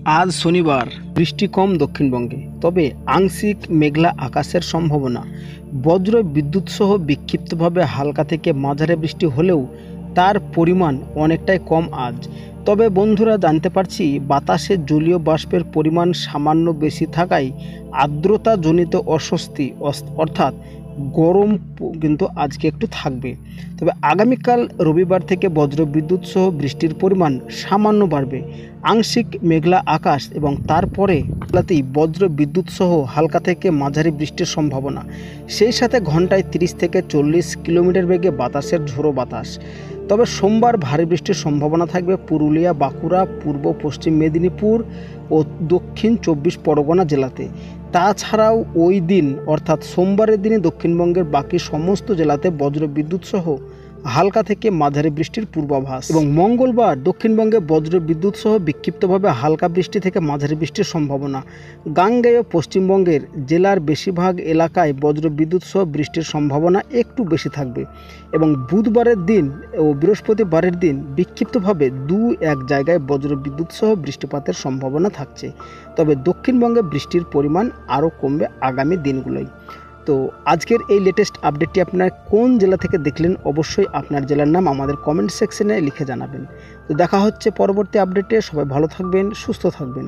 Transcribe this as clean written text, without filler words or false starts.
আজ শনিবার, বৃষ্টি কম দক্ষিণবঙ্গে, তবে আংশিক মেঘলা আকাশের সম্ভাবনা। বজ্র বিদ্যুৎ সহ বিক্ষিপ্তভাবে হালকা থেকে মাঝারি বৃষ্টি হলেও তার পরিমাণ অনেকটাই কম আজ। তবে বন্ধুরা, জানতে পারছি বাতাসে জলীয় বাষ্পের পরিমাণ সামান্য বেশি থাকায় আর্দ্রতাজনিত অস্বস্তি অর্থাৎ গরম কিন্তু আজকে একটু থাকবে। তবে আগামীকাল রবিবার থেকে বজ্রবিদ্যুৎ সহ বৃষ্টির পরিমাণ সামান্য বাড়বে। আংশিক মেঘলা আকাশ এবং তারপরে রাতেই বজ্র বিদ্যুৎ সহ হালকা থেকে মাঝারি বৃষ্টির সম্ভাবনা। সেই সাথে ঘন্টায় 30 থেকে 40 কিলোমিটার বেগে বাতাসের ঝোড়ো বাতাস। তবে সোমবার ভারী বৃষ্টির সম্ভাবনা থাকবে পুরুলিয়া, বাঁকুড়া, পূর্ব পশ্চিম মেদিনীপুর ও দক্ষিণ 24 পরগনা জেলাতে। তাছাড়াও ওই দিন অর্থাৎ সোমবারের দিনে দক্ষিণবঙ্গের বাকি সমস্ত জেলাতে বজ্রবিদ্যুৎ সহ হালকা থেকে মাঝারি বৃষ্টির পূর্বাভাস। এবং মঙ্গলবার দক্ষিণবঙ্গে বজ্রবিদ্যুৎ সহ বিক্ষিপ্তভাবে হালকা বৃষ্টি থেকে মাঝারি বৃষ্টির সম্ভাবনা। গাঙ্গেয় পশ্চিমবঙ্গের জেলার বেশিরভাগ এলাকায় বজ্রবিদ্যুৎ সহ বৃষ্টির সম্ভাবনা একটু বেশি থাকবে। এবং বুধবারের দিন ও বৃহস্পতিবারের দিন বিক্ষিপ্তভাবে 2-1 জায়গায় বজ্রবিদ্যুৎ সহ বৃষ্টিপাতের সম্ভাবনা থাকছে। তবে দক্ষিণবঙ্গে বৃষ্টির পরিমাণ আরও কমবে আগামী দিনগুলোয়। তো আজকের এই লেটেস্ট আপডেটটি আপনার কোন জেলা থেকে দেখলেন, অবশ্যই আপনার জেলার নাম আমাদের কমেন্ট সেকশনে লিখে জানাবেন। তো দেখা হচ্ছে পরবর্তী আপডেটে। সবাই ভালো থাকবেন, সুস্থ থাকবেন।